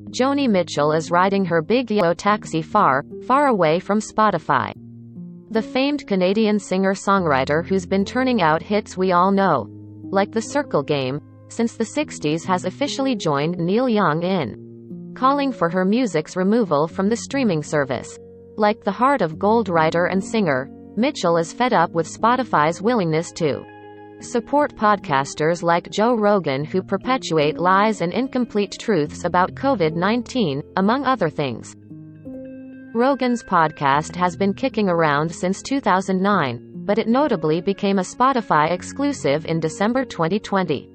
Joni Mitchell is riding her big yellow taxi far, far away from Spotify. The famed Canadian singer-songwriter who's been turning out hits we all know, like The Circle Game, since the 60s has officially joined Neil Young in calling for her music's removal from the streaming service. Like the Heart of Gold writer and singer, Mitchell is fed up with Spotify's willingness to support podcasters like Joe Rogan who perpetuate lies and incomplete truths about COVID-19, among other things. Rogan's podcast has been kicking around since 2009, but it notably became a Spotify exclusive in December 2020.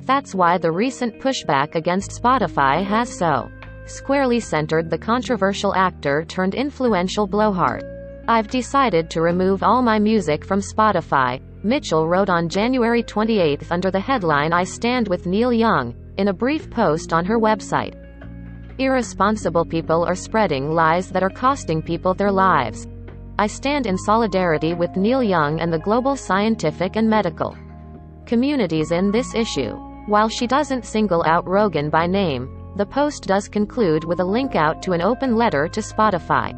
That's why the recent pushback against Spotify has so squarely centered the controversial actor turned influential blowhard. "I've decided to remove all my music from Spotify," Mitchell wrote on January 28 under the headline "I Stand with Neil Young," in a brief post on her website. "Irresponsible people are spreading lies that are costing people their lives. I stand in solidarity with Neil Young and the global scientific and medical communities in this issue." While she doesn't single out Rogan by name, the post does conclude with a link out to an open letter to Spotify.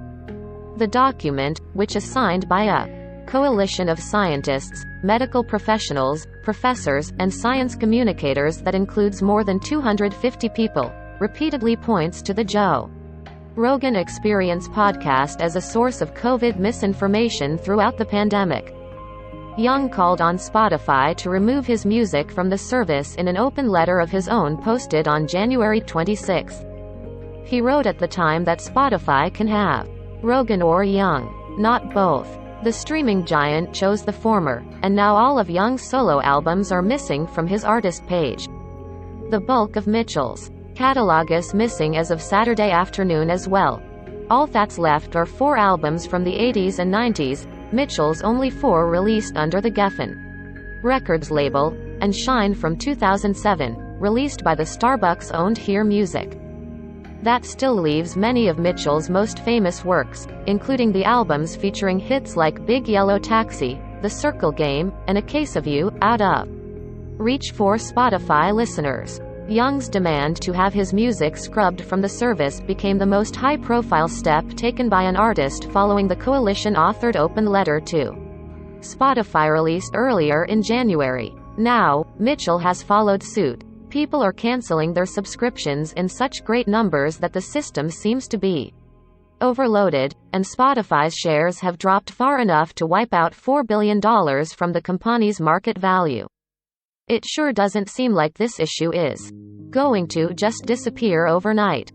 The document, which is signed by a coalition of scientists, medical professionals, professors, and science communicators that includes more than 250 people, repeatedly points to the Joe Rogan Experience podcast as a source of COVID misinformation throughout the pandemic. Young called on Spotify to remove his music from the service in an open letter of his own posted on January 26. He wrote at the time that Spotify can have Rogan or Young, not both. The streaming giant chose the former, and now all of Young's solo albums are missing from his artist page. The bulk of Mitchell's catalog is missing as of Saturday afternoon as well. All that's left are 4 albums from the 80s and 90s, Mitchell's only 4 released under the Geffen Records label, and Shine from 2007, released by the Starbucks-owned Hear Music. That still leaves many of Mitchell's most famous works, including the albums featuring hits like Big Yellow Taxi, The Circle Game, and A Case of You, out of reach for Spotify listeners. Young's demand to have his music scrubbed from the service became the most high-profile step taken by an artist following the coalition-authored open letter to Spotify released earlier in January. Now, Mitchell has followed suit. People are canceling their subscriptions in such great numbers that the system seems to be overloaded, and Spotify's shares have dropped far enough to wipe out $4 billion from the company's market value. It sure doesn't seem like this issue is going to just disappear overnight.